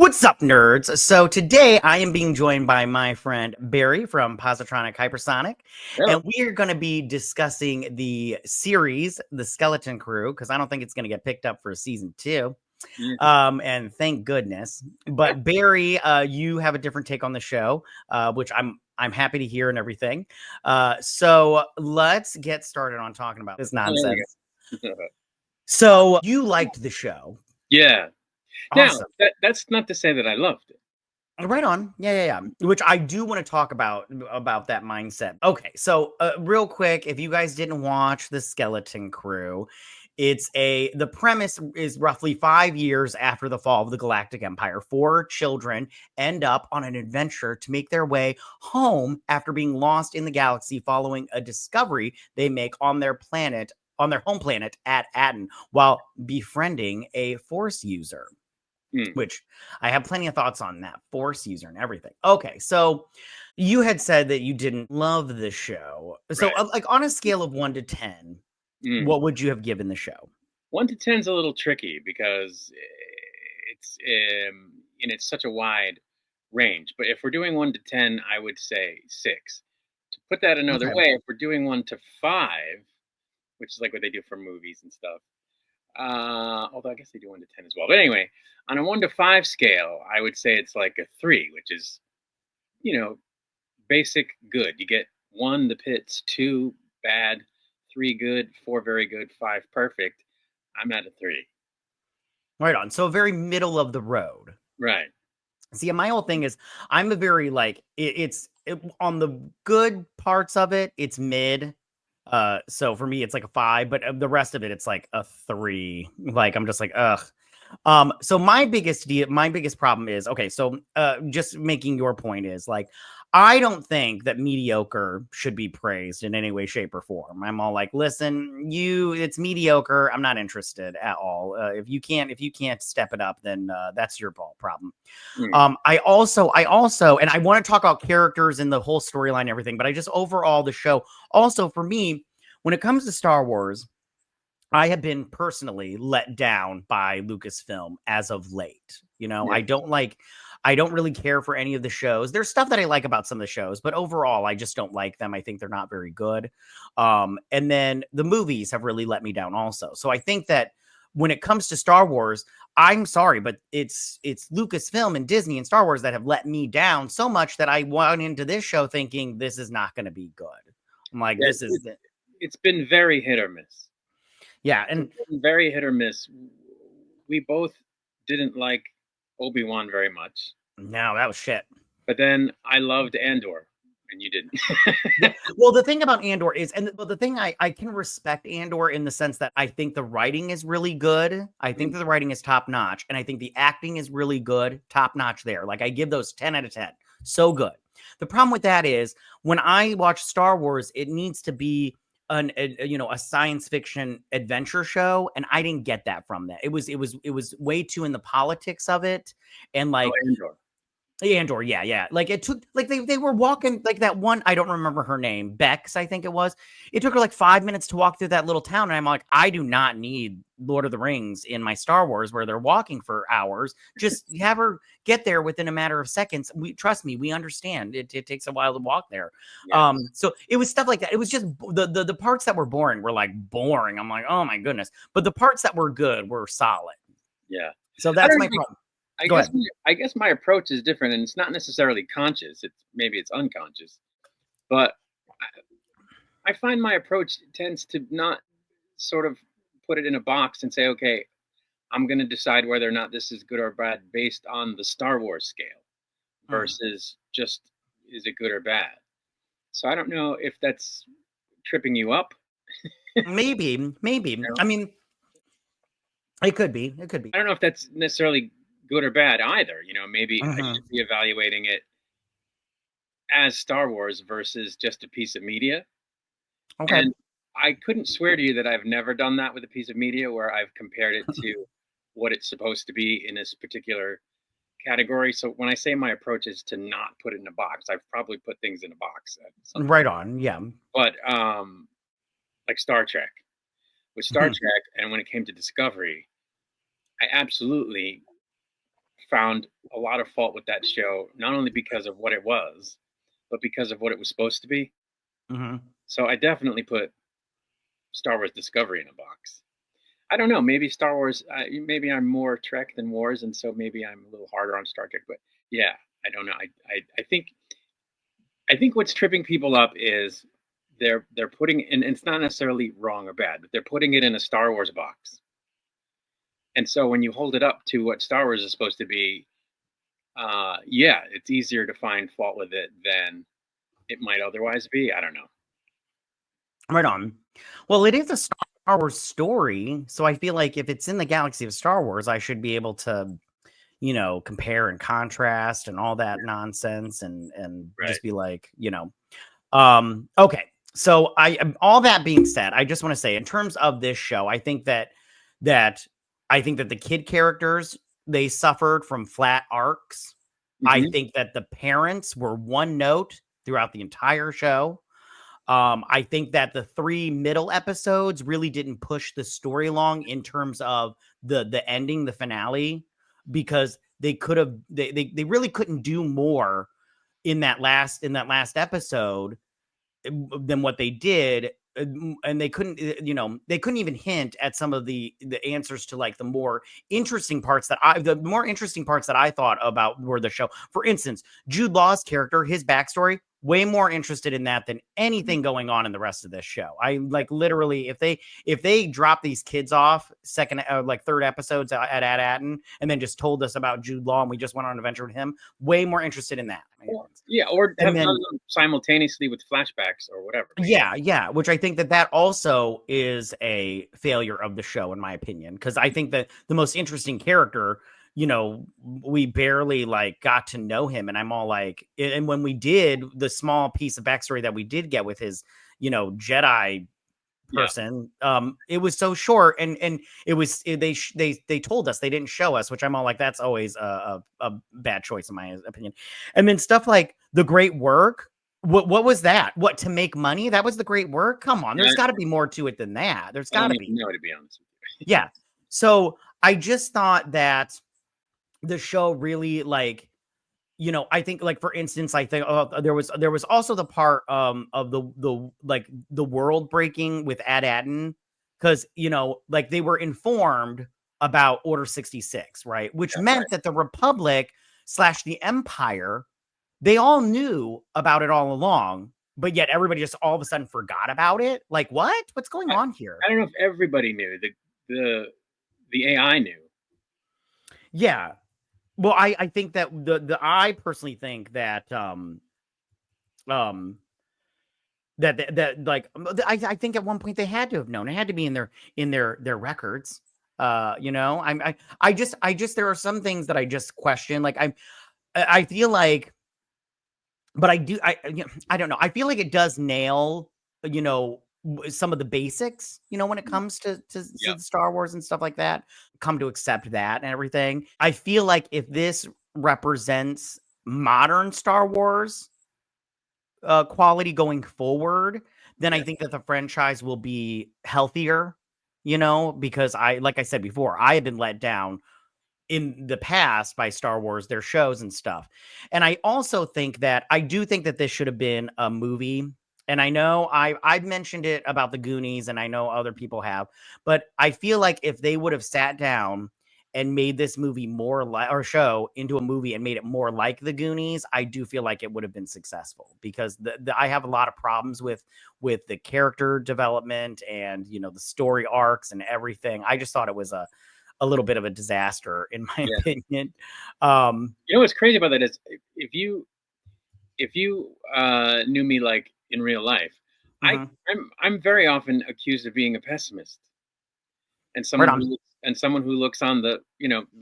What's up, nerds? So today I am being joined by my friend Barry from Positronic Hypersonic, Oh, and we are going to be discussing the series, The Skeleton Crew, because I don't think it's going to get picked up for season 2. yeah. And thank goodness. But Barry, you have a different take on the show, which I'm happy to hear and everything. So let's get started on talking about this Oh, there nonsense. we go. So you liked the show. Yeah. Now, Awesome. that's not to say that I loved it. Right on. Yeah. Which I do want to talk about that mindset. Okay, so real quick, if you guys didn't watch The Skeleton Crew, the premise is roughly 5 years after the fall of the Galactic Empire. 4 children end up on an adventure to make their way home after being lost in the galaxy following a discovery they make on their home planet at Aten, while befriending a Force user. Hmm. Which I have plenty of thoughts on that Force user and everything. Okay, so you had said that you didn't love the show. So, Right. like on a scale of 1 to 10, Mm. what would you have given the show? 1 to 10 is a little tricky because it's it's such a wide range. But if we're doing 1 to 10, I would say 6. To put that another Okay. way, if we're doing 1 to 5, which is like what they do for movies and stuff. Although I guess they do 1 to 10 as well. But anyway, on a 1 to 5 scale, I would say it's like a 3, which is you know basic good. You get 1 the pits, 2 bad, 3 good, 4 very good, 5 perfect. I'm at a 3. Right on. So very middle of the road. Right. See, my whole thing is I'm a very like on the good parts of it, it's mid. So for me, it's like a 5, but the rest of it, it's like a 3. Like I'm just like, ugh. So my biggest problem is okay. So, just making your point is like, I don't think that mediocre should be praised in any way, shape, or form. I'm all like, listen, it's mediocre. I'm not interested at all. If you can't step it up, then that's your problem. Mm. And I want to talk about characters and the whole storyline, and everything, but I just overall the show. Also, for me, when it comes to Star Wars, I have been personally let down by Lucasfilm as of late. Yeah. I don't really care for any of the shows. There's stuff that I like about some of the shows, but overall, I just don't like them. I think they're not very good. And then the movies have really let me down also. So I think that when it comes to Star Wars, I'm sorry, but it's Lucasfilm and Disney and Star Wars that have let me down so much that I went into this show thinking this is not going to be good. I'm like, Yeah, this is the, it's been very hit or miss. yeah, and It's been very hit or miss. We both didn't like Obi-Wan very much, no, that was shit. but then I loved Andor, and you didn't. Yeah. Well, the thing about Andor is, the thing I can respect Andor in the sense that I think the writing is really good. I think that the writing is top notch, and I think the acting is really good, top notch there. Like I give those 10 out of 10. So good. The problem with that is when I watch Star Wars, it needs to be a science fiction adventure show, and I didn't get that from that. It was way too in the politics of it, and Oh, like Andor. Andor, yeah. Like it took like they were walking like that one, I don't remember her name, Bex, I think it was. It took her like 5 minutes to walk through that little town. And I'm like, I do not need Lord of the Rings in my Star Wars where they're walking for hours. Just have her get there within a matter of seconds. We trust me, we understand. It takes a while to walk there. Yes. So it was stuff like that. It was just the parts that were boring were like boring. I'm like, oh my goodness. But the parts that were good were solid. Yeah. So I that's don't my know. problem. I Go guess ahead. my approach is different, and it's not necessarily conscious. Maybe it's unconscious, but I find my approach tends to not sort of put it in a box and say, okay, I'm going to decide whether or not this is good or bad based on the Star Wars scale Mm. versus just is it good or bad. So I don't know if that's tripping you up. Maybe. You know? I mean, it could be. It could be. I don't know if that's necessarily good or bad either. Maybe I Mhm. should be evaluating it as Star Wars versus just a piece of media. Okay. And I couldn't swear to you that I've never done that with a piece of media where I've compared it to what it's supposed to be in this particular category. So when I say my approach is to not put it in a box, I've probably put things in a box at some Right point. on. Yeah. But like Star Trek. With Star Mhm. Trek and when it came to Discovery, I absolutely found a lot of fault with that show, not only because of what it was, but because of what it was supposed to be. Mhm. So I definitely put Star Wars Discovery in a box. I don't know. Maybe Star Wars. Maybe I'm more Trek than Wars, and so maybe I'm a little harder on Star Trek. But yeah, I don't know. I think what's tripping people up is they're putting, and it's not necessarily wrong or bad, but they're putting it in a Star Wars box. And so when you hold it up to what Star Wars is supposed to be, yeah, it's easier to find fault with it than it might otherwise be. I don't know. Right on. Well, it is a Star Wars story, so I feel like if it's in the galaxy of Star Wars, I should be able to, compare and contrast and all that nonsense and Right. just be like, okay. So all that being said, I just want to say in terms of this show, that I think that the kid characters, they suffered from flat arcs. I Hmm. think that the parents were one note throughout the entire show. I think that the 3 middle episodes really didn't push the story along in terms of the ending, the finale, because they could have they really couldn't do more in that last episode than what they did. And they couldn't, they couldn't even hint at some of the answers to like the more interesting parts that I thought about were the show. For instance, Jude Law's character, his backstory, way more interested in that than anything going on in the rest of this show. I like literally, if they drop these kids off second, like third episodes at Atten, and then just told us about Jude Law and we just went on an adventure with him, way more interested in that. Or, yeah, or And have done then them simultaneously with flashbacks or whatever. yeah, which I think that also is a failure of the show, in my opinion, because I think that the most interesting character, we barely like got to know him, and I'm all like, and when we did the small piece of backstory that we did get with his, Jedi Yeah. person, it was so short, and they told us, they didn't show us, which I'm all like, that's always a bad choice in my opinion. And then stuff like the great work, what was that? What, to make money? That was the great work? Come on, Yeah, there's got to be more to it than that. There's I got don't to even be. know, to be honest with you. Yeah. So I just thought that the show really, like, I think, like, for instance, I think there was also the part of the like the world breaking with Ad-Aden, because like they were informed about Order 66, right? Which Yeah, meant right. that the Republic slash the Empire, they all knew about it all along, but yet everybody just all of a sudden forgot about it. Like, what's going I, on here? I don't know if everybody knew. The AI knew. Yeah. Well, I think that I personally think that um that like, I think at one point they had to have known. It had to be in their records. I just there are some things that I just question. Like I feel like, but I don't know. I feel like it does nail, some of the basics, when it comes to Yeah. the Star Wars and stuff like that. Come to accept that and everything. I feel like if this represents modern Star Wars quality going forward, then I Yeah. think that the franchise will be healthier, because like I said before, I have been let down in the past by Star Wars, their shows and stuff. And I do think that this should have been a movie. And I know I've mentioned it about the Goonies, and I know other people have, but I feel like if they would have sat down and made this movie more like, or show into a movie and made it more like the Goonies, I do feel like it would have been successful, because I have a lot of problems with the character development and the story arcs and everything. I just thought it was a little bit of a disaster, in my Yeah. opinion. Um, You know what's crazy about that is if you knew me like in real life, I mhm. I'm very often accused of being a pessimist and Right someone on. who looks on the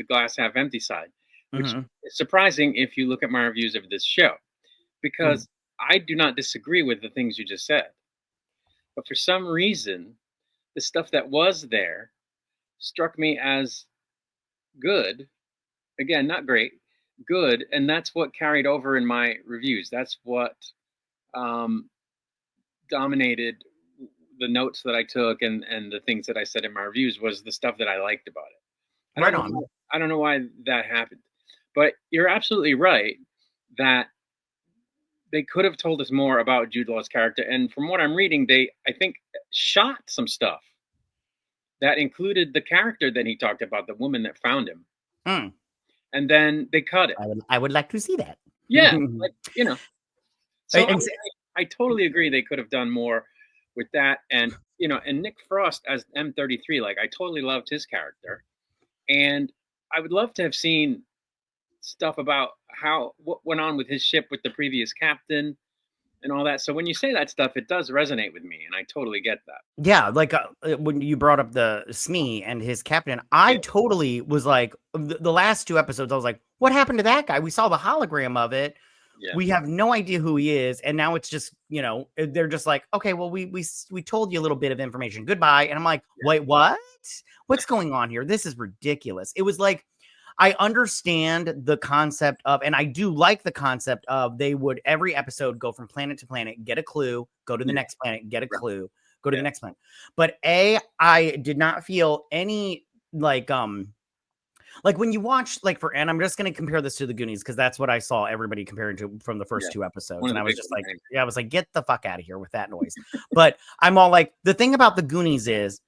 glass half empty side, which Mhm. is surprising if you look at my reviews of this show, Mhm. because I do not disagree with the things you just said, but for some reason the stuff that was there struck me as good. Again, not great, good, and that's what carried over in my reviews. That's what um, dominated the notes that I took, and the things that I said in my reviews was the stuff that I liked about it. I Right don't know. on. I don't know why that happened. But you're absolutely right that they could have told us more about Jude Law's character. And from what I'm reading, they, I think, shot some stuff that included the character that he talked about, the woman that found him. Mm. And then they cut it. I would like to see that. Yeah, like, So And- I totally agree they could have done more with that. And, and Nick Frost as M33, like, I totally loved his character. And I would love to have seen stuff about what went on with his ship with the previous captain and all that. So when you say that stuff, it does resonate with me, and I totally get that. Yeah, like when you brought up the Smee and his captain, I Yeah. totally was like, the last 2 episodes, I was like, what happened to that guy? We saw the hologram of it. Yeah. We have no idea who he is, and now it's just, they're just like, okay, well, we told you a little bit of information. Goodbye. And I'm like, wait, what? What's going on here? This is ridiculous. It was like, I understand the concept of, and I do like the concept of, they would every episode go from planet to planet, get a clue, go to the next planet, get a clue, go to the next planet. But I did not feel any like when you watch, and I'm just going to compare this to the Goonies because that's what I saw everybody comparing to from the first 2 episodes. And I was just like, I was like, get the fuck out of here with that noise. But I'm all like, the thing about the Goonies is,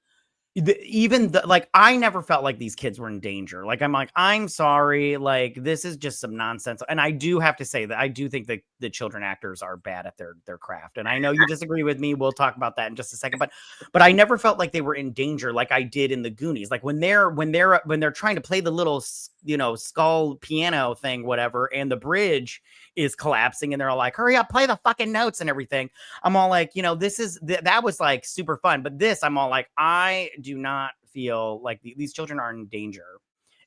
I never felt like these kids were in danger. Like, I'm like, I'm sorry, like, this is just some nonsense. And I do have to say that I do think that the children actors are bad at their craft. And I know you disagree with me. We'll talk about that in just a second. But I never felt like they were in danger like I did in the Goonies. Like when they're trying to play the little skull piano thing, whatever, and the bridge is collapsing, and they're all like, hurry up, play the fucking notes and everything. I'm all like, that was like super fun. But this, I'm all like, I do not feel like these children are in danger.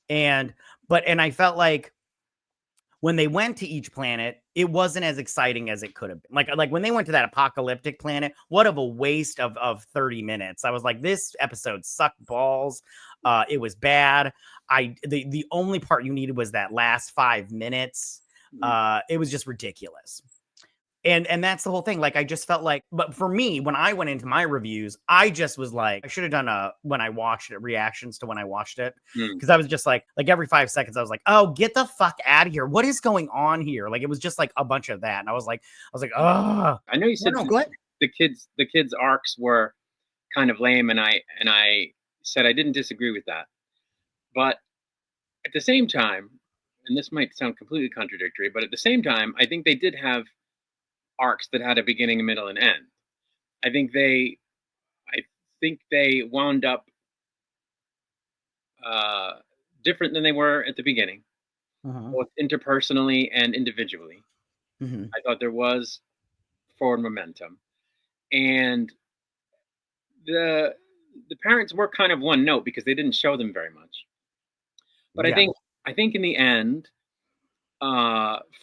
And I felt like when they went to each planet, it wasn't as exciting as it could have been. Like when they went to that apocalyptic planet, what of a waste of 30 minutes. I was like, this episode sucked balls. It was bad. The only part you needed was that last 5 minutes. It was just ridiculous. And that's the whole thing. Like, I just felt like, but for me, when I went into my reviews, I just was like, I should have done when I watched it, reactions to when I watched it. Cause I was just like every 5 seconds, I was like, oh, get the fuck out of here. What is going on here? Like, it was just like a bunch of that. And I was like, oh, I know you said no, go ahead. the kids arcs were kind of lame. And I said, I didn't disagree with that, but at the same time, and this might sound completely contradictory, but at the same time, I think they did have arcs that had a beginning, a middle, and end. I think they wound up different than they were at the beginning, both interpersonally and individually. I thought there was forward momentum, and the parents were kind of one note because they didn't show them very much. But I think in the end,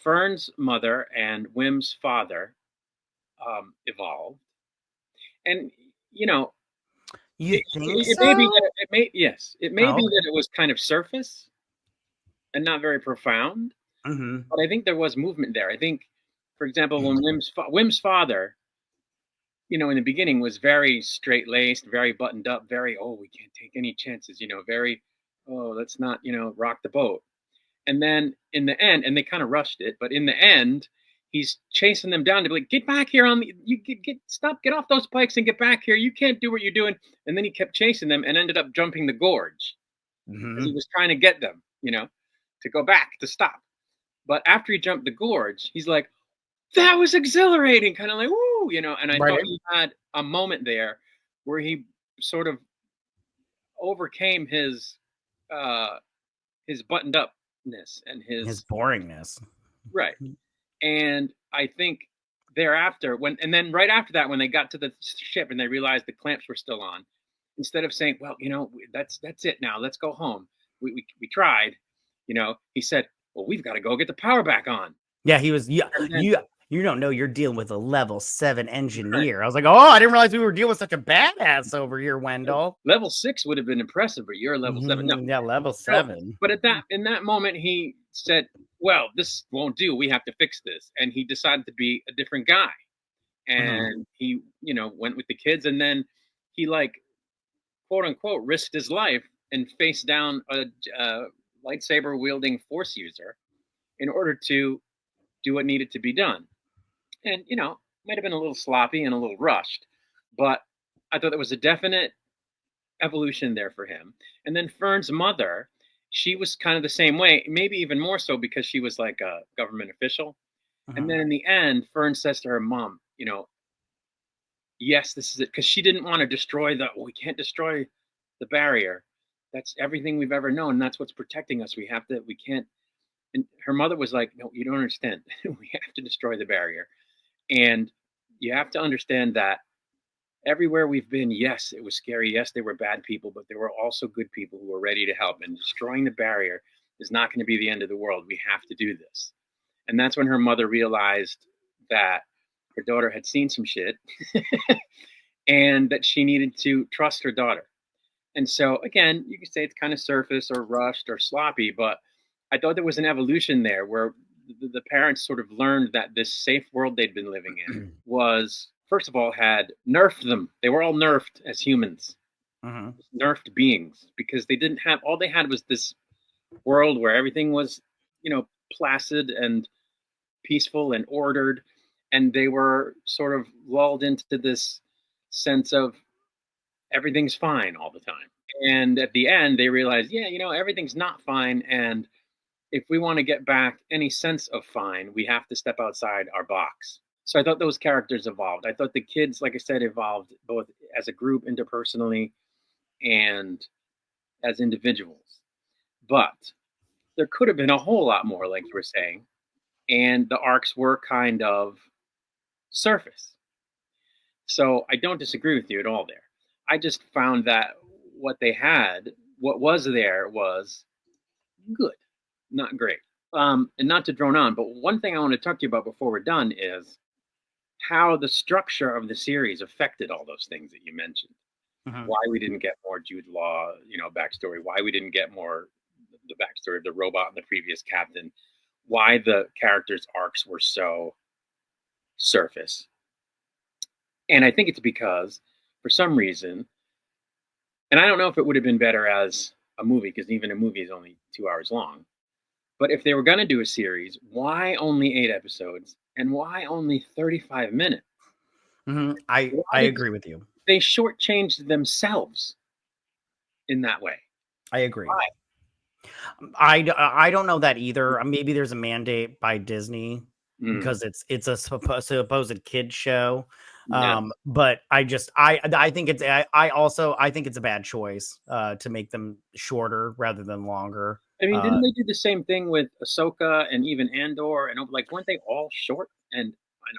Fern's mother and Wim's father evolved, and it may be that it was kind of surface and not very profound, but I think there was movement there. I think, for example, when Wim's father, in the beginning was very straight-laced, very buttoned up, very, we can't take any chances, very, let's not, rock the boat. And then in the end, and they kind of rushed it, but in the end, he's chasing them down to be like, get back here get off those bikes and get back here. You can't do what you're doing. And then he kept chasing them and ended up jumping the gorge. He was trying to get them, to go back, to stop. But after he jumped the gorge, he's like, that was exhilarating, kind of like, woo, and I thought he had a moment there where he sort of overcame his buttoned upness and his boringness. Right. And I think thereafter, then right after that, when they got to the ship and they realized the clamps were still on, instead of saying, well, that's it now, let's go home. We tried, he said, well, we've got to go get the power back on. Yeah, he was, you don't know you're dealing with a level 7 engineer. Right. I was like, I didn't realize we were dealing with such a badass over here, Wendell. Level 6 would have been impressive, but you're level 7. No. Yeah, level 7. But in that moment, he said, well, this won't do. We have to fix this. And he decided to be a different guy. And he, went with the kids. And then he, quote unquote, risked his life and faced down a lightsaber wielding force user. in order to do what needed to be done. And, might have been a little sloppy and a little rushed, but I thought there was a definite evolution there for him. And then Fern's mother, she was kind of the same way, maybe even more so because she was like a government official. And then in the end, Fern says to her mom, yes, this is it. Because she didn't want to destroy we can't destroy the barrier. That's everything we've ever known. That's what's protecting us. We can't. And her mother was like, no, you don't understand. We have to destroy the barrier. And you have to understand that everywhere we've been, yes, it was scary. Yes, there were bad people, but there were also good people who were ready to help. And destroying the barrier is not going to be the end of the world. We have to do this. And that's when her mother realized that her daughter had seen some shit and that she needed to trust her daughter. And so, again, you could say it's kind of surface or rushed or sloppy, but I thought there was an evolution there where the parents sort of learned that this safe world they'd been living in was, first of all, had nerfed them. They were all nerfed as humans, nerfed beings, because all they had was this world where everything was, placid and peaceful and ordered. And they were sort of lulled into this sense of everything's fine all the time. And at the end, they realized, yeah, everything's not fine. And if we want to get back any sense of fine, we have to step outside our box. So I thought those characters evolved. I thought the kids, like I said, evolved both as a group interpersonally and as individuals. But there could have been a whole lot more, like you were saying. And the arcs were kind of surface. So I don't disagree with you at all there. I just found that what was there was good, not great. And not to drone on, but one thing I want to talk to you about before we're done is how the structure of the series affected all those things that you mentioned. Why we didn't get more Jude Law, backstory. Why we didn't get more the backstory of the robot and the previous captain. Why the characters' arcs were so surface. And I think it's because, for some reason, and I don't know if it would have been better as a movie, because even a movie is only 2 hours long. But if they were going to do a series, why only 8 episodes? And why only 35 minutes? I agree with you. They shortchanged themselves in that way. I agree. Why? I don't know that either. Maybe there's a mandate by Disney because it's a supposed kid show. But I think it's I think it's a bad choice to make them shorter rather than longer. I mean, didn't they do the same thing with Ahsoka and even Andor? And weren't they all short and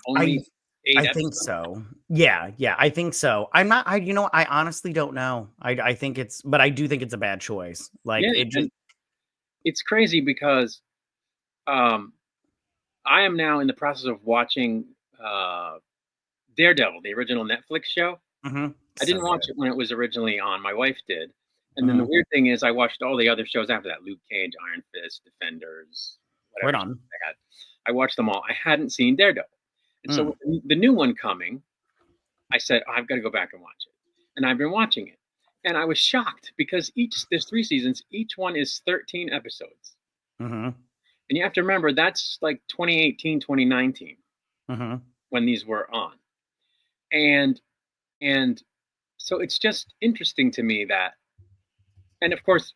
only 8 episodes? I think so. Yeah, I think so. I'm not. I honestly don't know. I think but I do think it's a bad choice. It's crazy because I am now in the process of watching Daredevil, the original Netflix show. I didn't watch it when it was originally on. My wife did. And then the weird thing is I watched all the other shows after that. Luke Cage, Iron Fist, Defenders, whatever. Right on. I watched them all. I hadn't seen Daredevil. And so with the new one coming, I said, I've got to go back and watch it. And I've been watching it. And I was shocked because there's 3 seasons. Each one is 13 episodes. And you have to remember, that's like 2018, 2019 when these were on. And so it's just interesting to me that, and of course,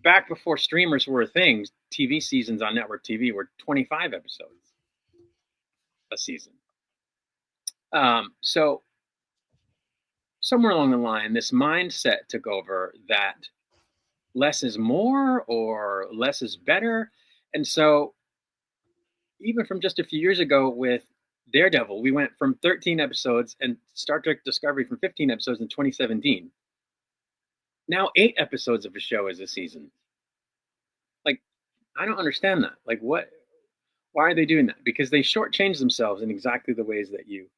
back before streamers were a thing, TV seasons on network TV were 25 episodes a season. So somewhere along the line, this mindset took over that less is more or less is better. And so even from just a few years ago with Daredevil, we went from 13 episodes and Star Trek Discovery from 15 episodes in 2017. Now 8 episodes of a show is a season. I don't understand that. Why are they doing that? Because they shortchanged themselves in exactly the ways that you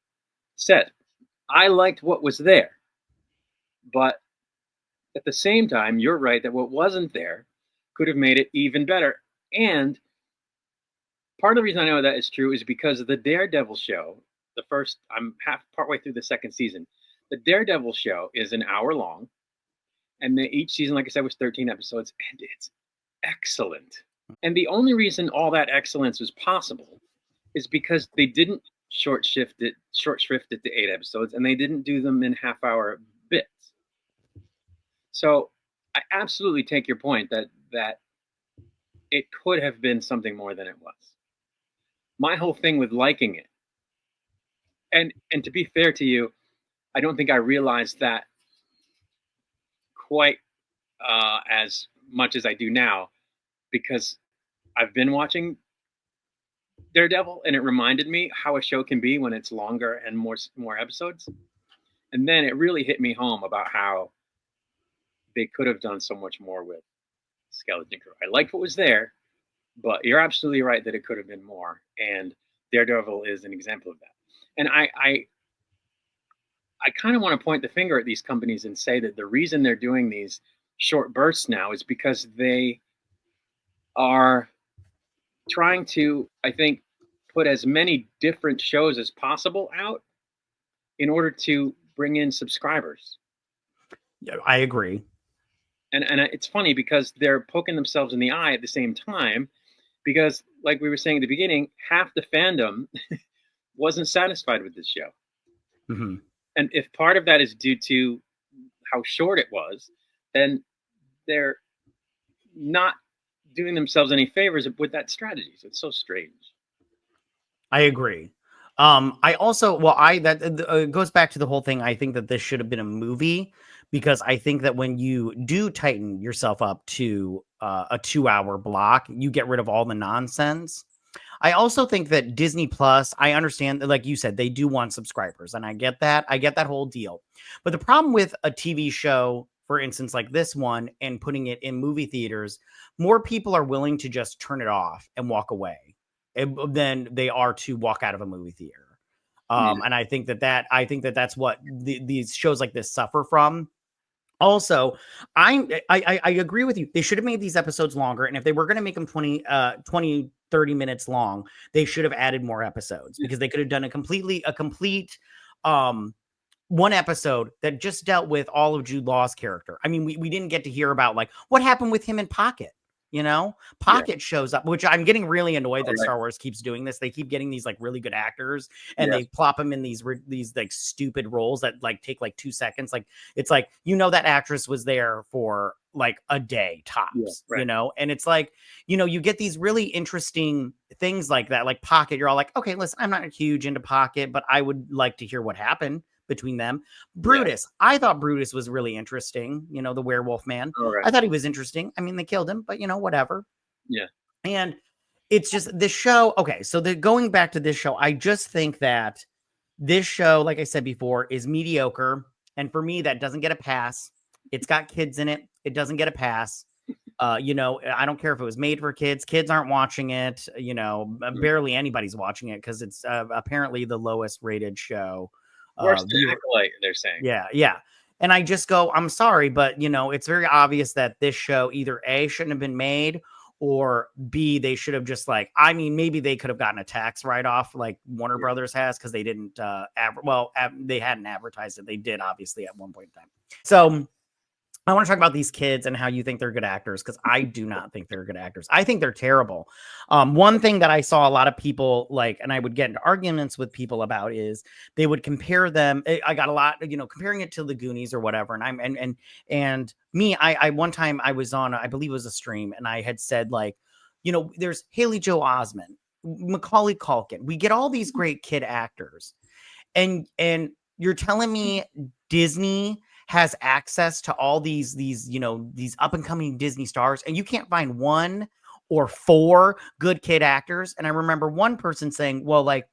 said. I liked what was there. But at the same time, you're right that what wasn't there could have made it even better. And part of the reason I know that is true is because of the Daredevil show. I'm partway through the 2nd season. The Daredevil show is an hour long. And each season, like I said, was 13 episodes. And it's excellent. And the only reason all that excellence was possible is because they didn't short shrift it to 8 episodes, and they didn't do them in half-hour bits. So I absolutely take your point that it could have been something more than it was. My whole thing with liking it, and to be fair to you, I don't think I realized that quite as much as I do now, because I've been watching Daredevil, and it reminded me how a show can be when it's longer and more episodes. And then it really hit me home about how they could have done so much more with Skeleton Crew. I liked what was there, but you're absolutely right that it could have been more. And Daredevil is an example of that. And I kind of want to point the finger at these companies and say that the reason they're doing these short bursts now is because they are trying to, I think, put as many different shows as possible out in order to bring in subscribers. Yeah, I agree. And it's funny because they're poking themselves in the eye at the same time, because, like we were saying at the beginning, half the fandom wasn't satisfied with this show. Mm-hmm. And if part of that is due to how short it was, then they're not doing themselves any favors with that strategy. So it's so strange. I agree. I also, well, that goes back to the whole thing. I think that this should have been a movie, because I think that when you do tighten yourself up to a 2-hour block, you get rid of all the nonsense. I also think that Disney Plus, I understand that, like you said, they do want subscribers, and I get that. I get that whole deal. But the problem with a TV show, for instance, like this one, and putting it in movie theaters, more people are willing to just turn it off and walk away than they are to walk out of a movie theater. And I think that that's what these shows like this suffer from. Also, I agree with you. They should have made these episodes longer. And if they were going to make them 30 minutes long, they should have added more episodes, because they could have done a complete one episode that just dealt with all of Jude Law's character. I mean, we didn't get to hear about like what happened with him in Pocket. Pocket shows up, which I'm getting really annoyed that Star Wars keeps doing this. They keep getting these like really good actors, and they plop them in these like stupid roles that like take like 2 seconds. Like, it's like, that actress was there for like a day tops, and it's like, you get these really interesting things like that, like Pocket. You're all like, okay, listen, I'm not huge into Pocket, but I would like to hear what happened between them. Brutus, I thought Brutus was really interesting, the werewolf man. I thought he was interesting. I mean, they killed him, but whatever. And it's just this show. Okay, so going back to this show, I just think that this show, like I said before, is mediocre, and for me, that doesn't get a pass. It's got kids in it. It doesn't get a pass. I don't care if it was made for kids. Kids aren't watching it. Barely anybody's watching it, because it's apparently the lowest rated show. Worse than Acolyte, they're saying. Yeah. And I just go, I'm sorry, but it's very obvious that this show either A, shouldn't have been made, or B, they should have just maybe they could have gotten a tax write-off like Warner Brothers has, because they didn't they hadn't advertised it. They did, obviously, at one point in time. So I want to talk about these kids and how you think they're good actors, because I do not think they're good actors. I think they're terrible. One thing that I saw a lot of people and I would get into arguments with people about, is they would compare them. I got a lot, comparing it to the Goonies or whatever. And I one time I was on, I believe it was a stream, and I had said there's Haley Joel Osment, Macaulay Culkin. We get all these great kid actors, and you're telling me Disney has access to all these up and coming Disney stars, and you can't find 1 or 4 good kid actors. And I remember one person saying, well, a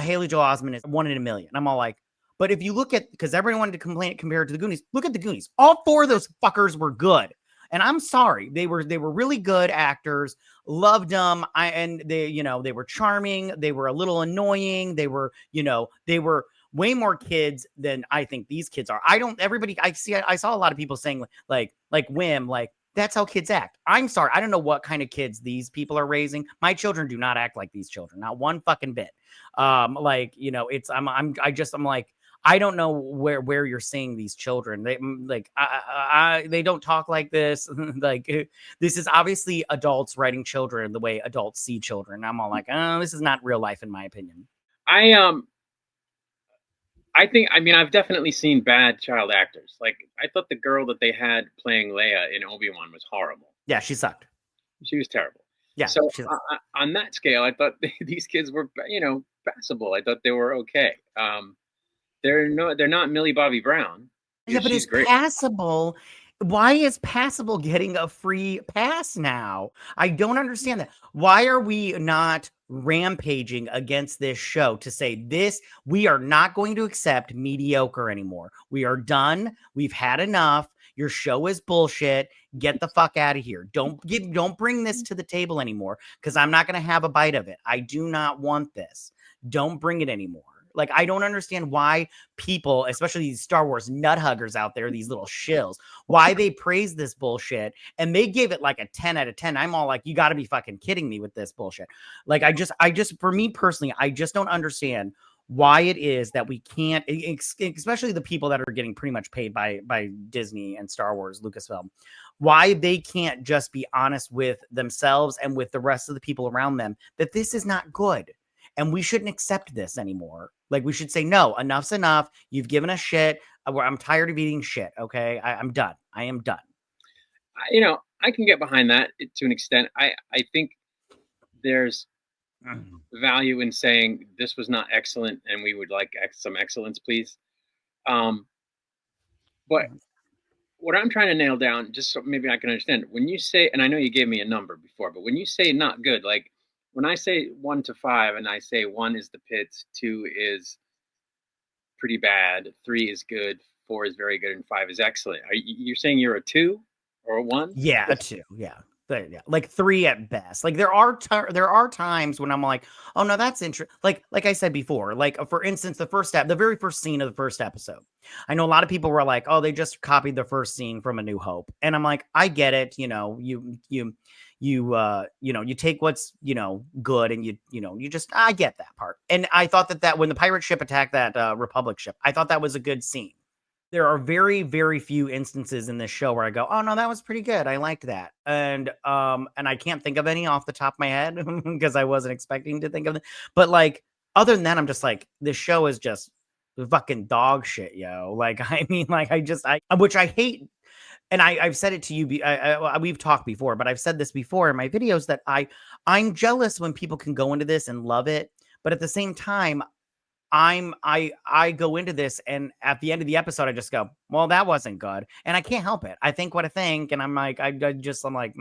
Haley Joel Osment is 1 in a million. I'm all like, but if you look at, because everyone wanted to compare it to the Goonies, look at the Goonies. All 4 of those fuckers were good. And I'm sorry, they were really good actors. Loved them. They were charming. They were a little annoying. They were way more kids than I think these kids are. I saw a lot of people saying like Wim, that's how kids act. I'm sorry. I don't know what kind of kids these people are raising. My children do not act like these children. Not one fucking bit. I'm like, I don't know where you're seeing these children. They like they don't talk like this. Like this is obviously adults writing children the way adults see children. I'm all like, oh, this is not real life in my opinion. I think, I mean, I've definitely seen bad child actors. Like, I thought the girl that they had playing Leia in Obi-Wan was horrible. Yeah, she sucked. She was terrible. Yeah, So she on that scale, I thought these kids were, passable. I thought they were okay. They're not Millie Bobby Brown. Yeah, but She's it's great. passable. Why is passable getting a free pass now? I don't understand that. Why are we not rampaging against this show to say this? We are not going to accept mediocre anymore. We are done. We've had enough. Your show is bullshit. Get the fuck out of here. Don't bring this to the table anymore because I'm not going to have a bite of it. I do not want this. Don't bring it anymore. Like, I don't understand why people, especially these Star Wars nut huggers out there, these little shills, why they praise this bullshit and they give it like a 10 out of 10. I'm all like, you got to be fucking kidding me with this bullshit. Like, I just, for me personally, I just don't understand why it is that we can't, especially the people that are getting pretty much paid by Disney and Star Wars, Lucasfilm, why they can't just be honest with themselves and with the rest of the people around them that this is not good. And we shouldn't accept this anymore. Like, we should say, no, enough's enough. You've given us shit. I'm tired of eating shit. Okay. I'm done. I am done. I can get behind that to an extent. I think there's value in saying this was not excellent and we would like some excellence, please. But what I'm trying to nail down, just so maybe I can understand, when you say, and I know you gave me a number before, but when you say not good, like when I say 1 to 5 and I say 1 is the pits, 2 is pretty bad, 3 is good, 4 is very good, and 5 is excellent. You're saying you're a 2 or a 1? Yeah, a 2. Yeah. Yeah, like 3 at best. Like there are times when I'm like, oh no, that's interesting. Like I said before, like for instance, the very first scene of the first episode. I know a lot of people were like, oh, they just copied the first scene from A New Hope, and I'm like, I get it. You take what's good, and you just I get that part. And I thought that when the pirate ship attacked that Republic ship, I thought that was a good scene. There are very, very few instances in this show where I go, "Oh no, that was pretty good. I liked that." And I can't think of any off the top of my head because I wasn't expecting to think of it. But like other than that, I'm just like, this show is just fucking dog shit, yo. Like, I mean, like which I hate. And I've said it to you. We've talked before, but I've said this before in my videos that I'm jealous when people can go into this and love it, but at the same time, I go into this and at the end of the episode I just go, well, that wasn't good, and I can't help it. I think what I think, and I'm like, I'm like,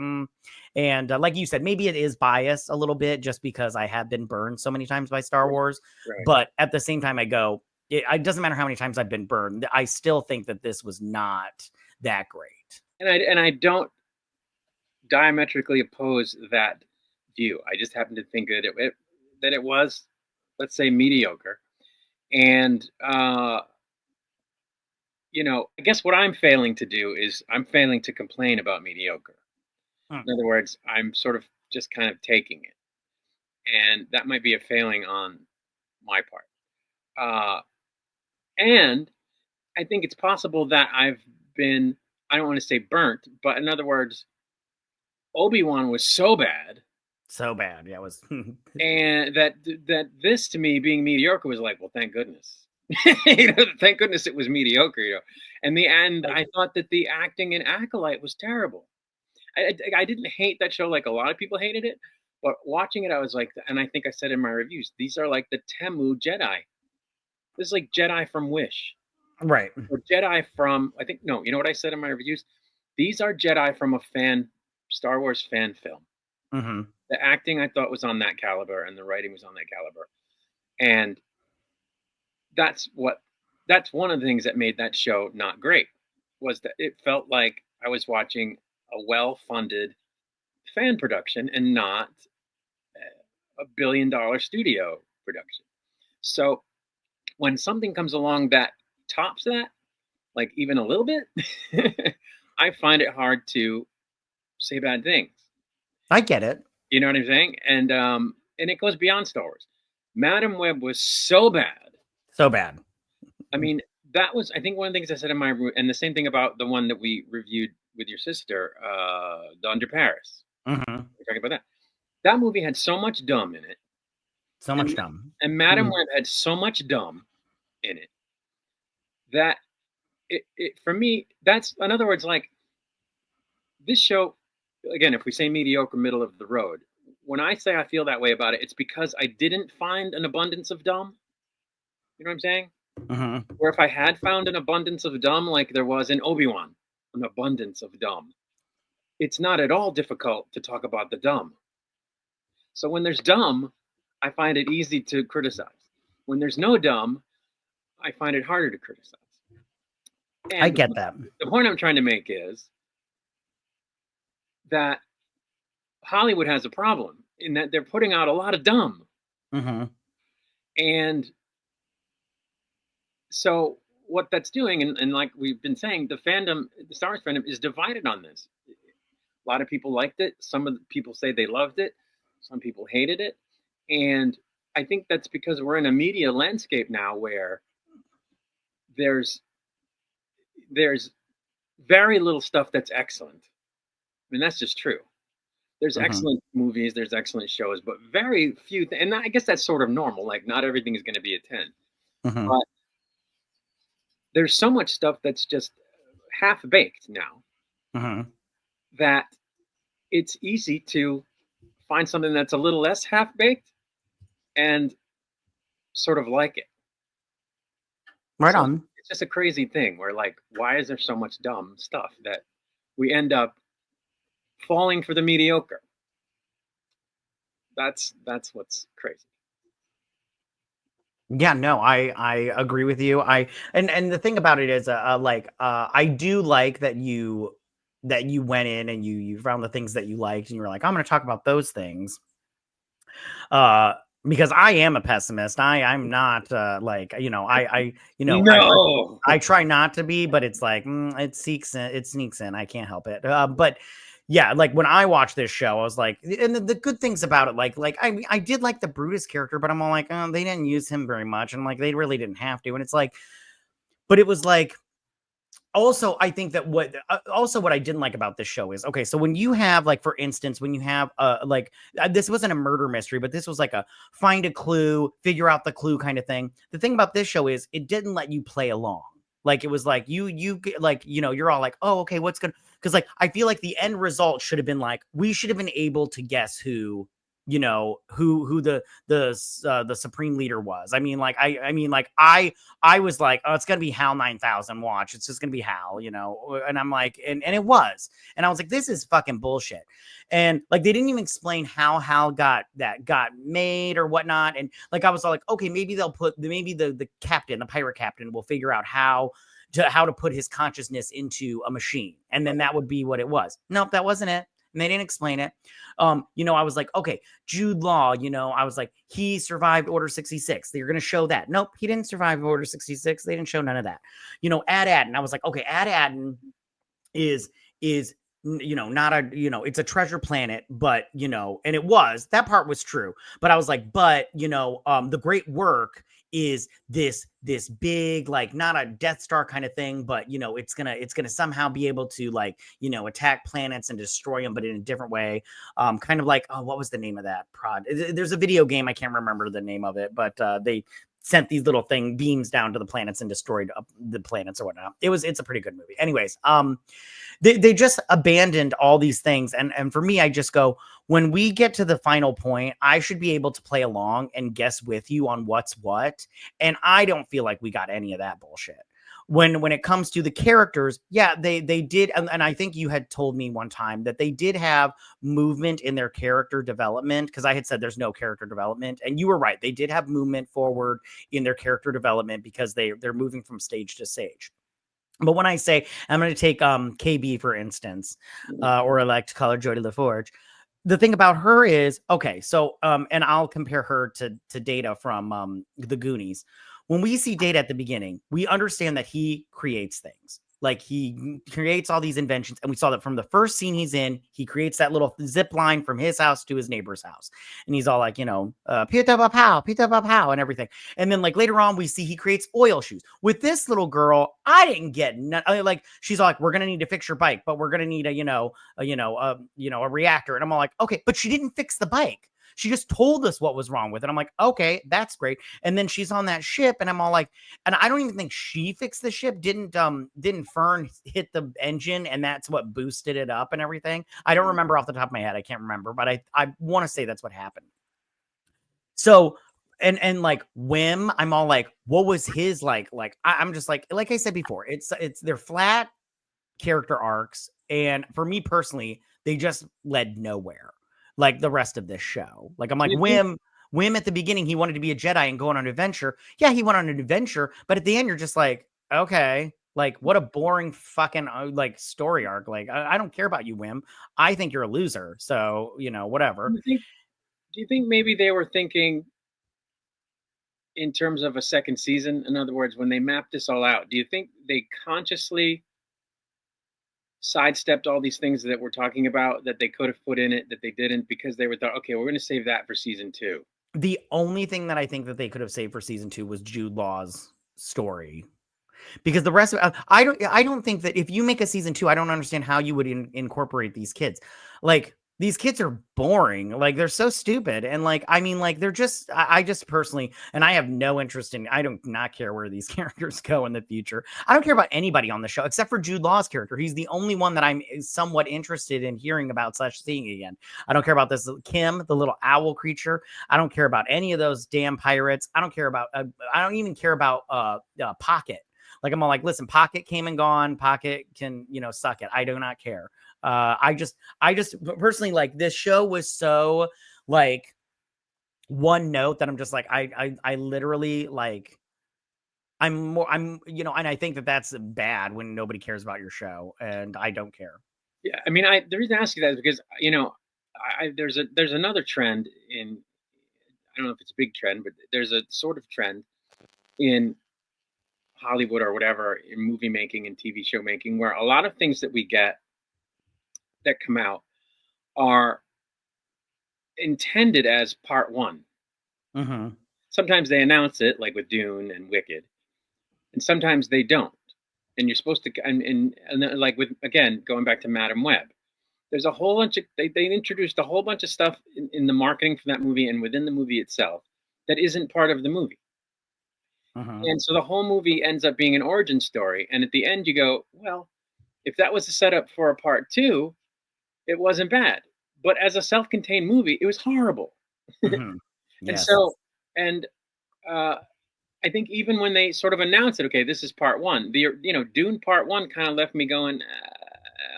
and like you said, maybe it is biased a little bit just because I have been burned so many times by Star Wars, Right. but at the same time, I go, it doesn't matter how many times I've been burned. I still think that this was not that great. And I don't diametrically oppose that view. I just happen to think that it was, let's say, mediocre. And I guess what I'm failing to do is I'm failing to complain about mediocre. In other words, I'm sort of just kind of taking it, and that might be a failing on my part. And I think it's possible that I've been, I don't want to say burnt, but in other words, Obi-Wan was so bad. So bad. Yeah, it was. And that this to me being mediocre was like, well, thank goodness. Thank goodness it was mediocre. And the end, I thought that the acting in Acolyte was terrible. I didn't hate that show like a lot of people hated it, but watching it, I was like, and I think I said in my reviews, these are like the Temu Jedi. This is like Jedi from Wish. Right. Or Jedi from, I think, no, you know what I said in my reviews? These are Jedi from a Star Wars fan film. Mm-hmm. The acting I thought was on that caliber, and the writing was on that caliber. And that's one of the things that made that show not great, was that it felt like I was watching a well-funded fan production and not a billion-dollar studio production. So when something comes along that tops that, like even a little bit, I find it hard to say bad things. I get it. You know what I'm saying? And it goes beyond Star Wars. Madam Web was so bad. So bad. I mean, that was, I think, one of the things I said in my, and the same thing about the one that we reviewed with your sister, the Under Paris. Mhm. We're talking about that. That movie had so much dumb in it, So much dumb. and Madam Mhm. Web had so much dumb in it that for me, that's, in other words, like, this show, again, if we say mediocre, middle of the road, when I say I feel that way about it, it's because I didn't find an abundance of dumb. You know what I'm saying? Mhm. Where if I had found an abundance of dumb, like there was in Obi-Wan, an abundance of dumb, it's not at all difficult to talk about the dumb. So when there's dumb, I find it easy to criticize. When there's no dumb, I find it harder to criticize. I And get that. the point I'm trying to make is that Hollywood has a problem in that they're putting out a lot of dumb. Mhm. And so what that's doing, and like we've been saying, the fandom, the Star Wars fandom is divided on this. A lot of people liked it. Some of the people say they loved it. Some people hated it. And I think that's because we're in a media landscape now where there's very little stuff that's excellent. I mean, that's just true. There's Mhm. excellent movies, there's excellent shows, but very few. And I guess that's sort of normal. Like, not everything is going to be a 10. Mhm. But there's so much stuff that's just half baked now Mhm. that it's easy to find something that's a little less half baked and sort of like it. Right So on. it's just a crazy thing where, like, why is there so much dumb stuff that we end up falling for the mediocre? That's what's crazy. Yeah, no, I agree with you. And the thing about it is, like, I do like that you went in and you found the things that you liked, and you were like, I'm going to talk about those things. Uh, because I am a pessimist. I'm not like, No. I try not to be, but it's like it sneaks in. I can't help it. But yeah, like when I watched this show, I was like, and the good things about it, like I did like the Brutus character, but I'm all like, oh, they didn't use him very much, and like they really didn't have to, and it's like, but it was like. Also, I think that what I didn't like about this show is okay. So when you have, like, for instance, when you have like this wasn't a murder mystery, but this was like a find a clue, figure out the clue kind of thing. The thing about this show is it didn't let you play along. Like it was like like you're all like, oh, okay, what's gonna, because like I feel like the end result should have been like we should have been able to guess who who the supreme leader was. I mean, like I was like, oh, it's gonna be Hal 9000. Watch, it's just gonna be Hal, and I'm like, and it was, and I was like, this is fucking bullshit. And like they didn't even explain how Hal got made or whatnot. And like I was all like, okay, maybe the captain, the pirate captain, will figure out how to put his consciousness into a machine, and then that would be what it was. Nope, that wasn't it. And they didn't explain it. I was like, okay, Jude Law, I was like, he survived Order 66. They're going to show that. Nope, he didn't survive Order 66. They didn't show none of that. Ad Adden. I was like, okay, Ad Adden is not a, it's a treasure planet, but and that part was true. But I was like, but the great work is this big, like, not a Death Star kind of thing, but it's gonna somehow be able to, like, attack planets and destroy them, but in a different way. Kind of like, oh, what was the name of that prod? There's a video game, I can't remember the name of it, but they sent these little beams down to the planets and destroyed the planets or whatnot. It's a pretty good movie. Anyways, they just abandoned all these things. And for me, I just go, when we get to the final point, I should be able to play along and guess with you on what's what. And I don't feel like we got any of that bullshit. When it comes to the characters, yeah, they did. And I think you had told me one time that they did have movement in their character development, because I had said there's no character development. And you were right. They did have movement forward in their character development because they're moving from stage to stage. But when I say, I'm going to take KB for instance, or I like to call her Jodie LaForge. The thing about her is, okay, so and I'll compare her to Data from the Goonies. When we see Data at the beginning, we understand that he creates things. Like he creates all these inventions, and we saw that from the first scene he's in. He creates that little zip line from his house to his neighbor's house, and he's all like, pita pa pow, and everything. And then like later on, we see he creates oil shoes with this little girl. I didn't get like she's all like, we're gonna need to fix your bike, but we're gonna need a reactor, and I'm all like, okay, but she didn't fix the bike. She just told us what was wrong with it. I'm like, okay, that's great. And then she's on that ship, and I'm all like, and I don't even think she fixed the ship. Didn't Fern hit the engine, and that's what boosted it up and everything? I don't remember off the top of my head. I can't remember, but I want to say that's what happened. So and like Whim, I'm all like, what was his I'm just like I said before, it's they're flat character arcs, and for me personally, they just led nowhere. Like the rest of this show, like I'm like Whim at the beginning, he wanted to be a Jedi and go on an adventure. Yeah, he went on an adventure, but at the end, you're just like, okay, like what a boring fucking like story arc. Like I don't care about you, Whim. I think you're a loser. So whatever. Do you think maybe they were thinking in terms of a second season? In other words, when they mapped this all out, do you think they consciously sidestepped all these things that we're talking about that they could have put in it that they didn't because they were thought, okay, we're going to save that for season 2? The only thing that I think that they could have saved for season 2 was Jude Law's story, because the rest of I don't think that if you make a season 2, I don't understand how you would incorporate these kids. Like these kids are boring. Like they're so stupid. And like, I mean, like they're just, I just personally, and I have no interest in, I don't not care where these characters go in the future. I don't care about anybody on the show except for Jude Law's character. He's the only one that I'm somewhat interested in hearing about / seeing again. I don't care about this Kim, the little owl creature. I don't care about any of those damn pirates. I don't care about, I don't even care about Pocket. Like I'm all like, listen, Pocket came and gone. Pocket can, suck it. I do not care. I just personally, like, this show was so like one note that I'm just like, I literally like, and I think that that's bad when nobody cares about your show, and I don't care. Yeah, I mean, the reason I ask you that is because there's another trend in, I don't know if it's a big trend, but there's a sort of trend in Hollywood or whatever, in movie making and TV show making, where a lot of things that we get that come out are intended as part 1. Mm-hmm. Sometimes they announce it, like with Dune and Wicked, and sometimes they don't. And you're supposed to, and like with, again, going back to Madam Web, there's a whole bunch of, they introduced a whole bunch of stuff in the marketing for that movie and within the movie itself that isn't part of the movie. Mm-hmm. And so the whole movie ends up being an origin story. And at the end, you go, well, if that was a setup for a part 2, it wasn't bad. But as a self-contained movie, it was horrible. Mm-hmm. And Yes. so, and I think even when they sort of announced it, okay, this is part 1, Dune part 1 kind of left me going,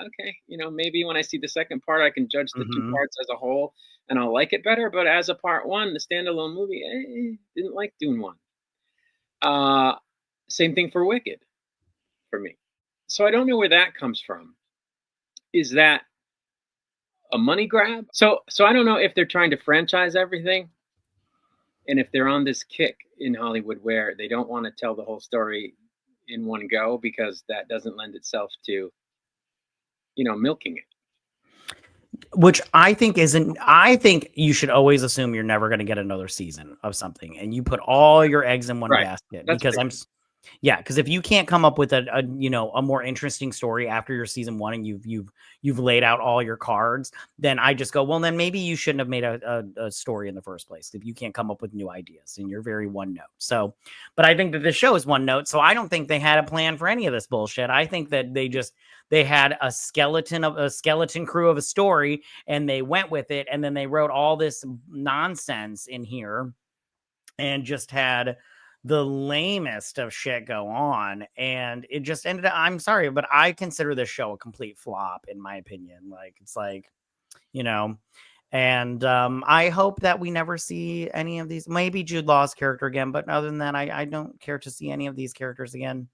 okay, maybe when I see the second part, I can judge the 2 parts as a whole and I'll like it better. But as a part 1, the standalone movie, didn't like Dune 1. Same thing for Wicked for me. So I don't know where that comes from. Is that a money grab? So I don't know if they're trying to franchise everything, and if they're on this kick in Hollywood where they don't want to tell the whole story in one go because that doesn't lend itself to, milking it. Which I think isn't. I think you should always assume you're never going to get another season of something, and you put all your eggs in one basket. That's because fair. because if you can't come up with a more interesting story after your season 1, and you've laid out all your cards, then I just go, well, then maybe you shouldn't have made a story in the first place if you can't come up with new ideas and you're very one note. So, but I think that this show is one note, so I don't think they had a plan for any of this bullshit. I think that they had a skeleton crew of a story, and they went with it, and then they wrote all this nonsense in here and just had the lamest of shit go on, and it just ended up, I'm sorry, but I consider this show a complete flop, in my opinion. Like, it's like, and I hope that we never see any of these, maybe Jude Law's character again, but other than that, I don't care to see any of these characters again.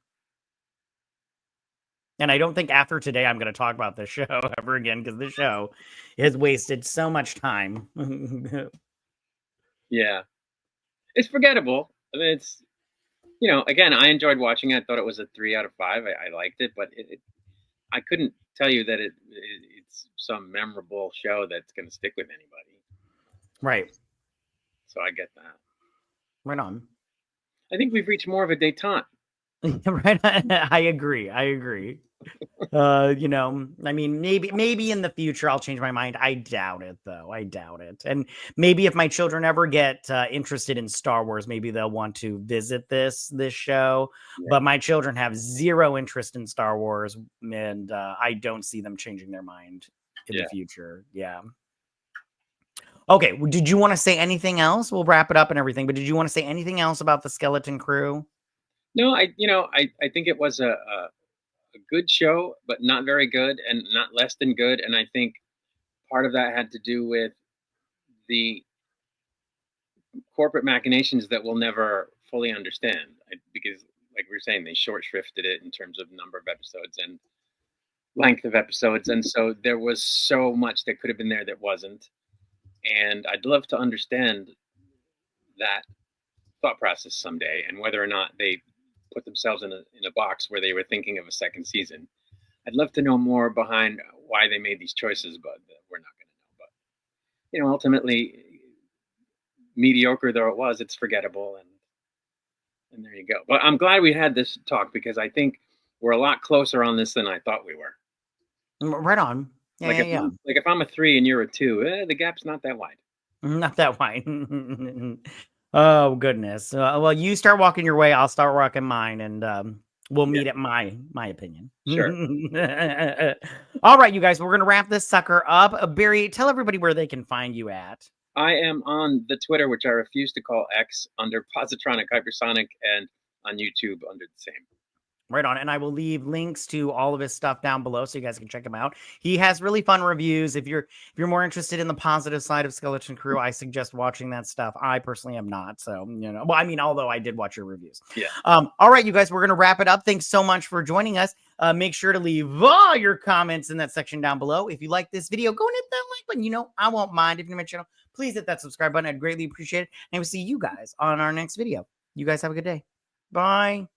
And I don't think after today I'm going to talk about this show ever again, because this show has wasted so much time. Yeah. It's forgettable. I mean, it's, you know, again, I enjoyed watching it. I thought it was a 3 out of 5. I liked it, but I couldn't tell you that it's some memorable show that's going to stick with anybody. Right. So I get that. Right on. I think we've reached more of a détente. Right. I agree. You know, I mean, maybe in the future I'll change my mind. I doubt it, though. I doubt it. And maybe if my children ever get interested in Star Wars, maybe they'll want to visit this show. Yeah. But my children have zero interest in Star Wars, and I don't see them changing their mind in the future. Yeah. Okay. Did you want to say anything else? We'll wrap it up and everything. But did you want to say anything else about the Skeleton Crew? No, I think it was a good show, but not very good, and not less than good. And I think part of that had to do with the corporate machinations that we'll never fully understand, because, like we were saying, they short shrifted it in terms of number of episodes and length of episodes, and so there was so much that could have been there that wasn't. And I'd love to understand that thought process someday, and whether or not they put themselves in a box where they were thinking of a second season. I'd love to know more behind why they made these choices, but we're not going to know. But you know, ultimately, mediocre though it was, it's forgettable, and there you go. But I'm glad we had this talk, because I think we're a lot closer on this than I thought we were. Right on. Yeah, like if I'm a 3 and you're a 2, the gap's not that wide. Not that wide. Oh, goodness. Well, you start walking your way, I'll start walking mine, and we'll meet at my opinion. Sure. All right, you guys, we're going to wrap this sucker up. Barry, tell everybody where they can find you at. I am on the Twitter, which I refuse to call X, under Positronic Hypersonic, and on YouTube under the same. Right on. And I will leave links to all of his stuff down below so you guys can check him out. He has really fun reviews. If you're more interested in the positive side of Skeleton Crew, I suggest watching that stuff. I personally am not. So, you know, well, I mean, although I did watch your reviews. Yeah. All right, you guys, we're going to wrap it up. Thanks so much for joining us. Make sure to leave all your comments in that section down below. If you like this video, go and hit that like button. You know, I won't mind. If you're new to my channel, please hit that subscribe button. I'd greatly appreciate it. And we'll see you guys on our next video. You guys have a good day. Bye.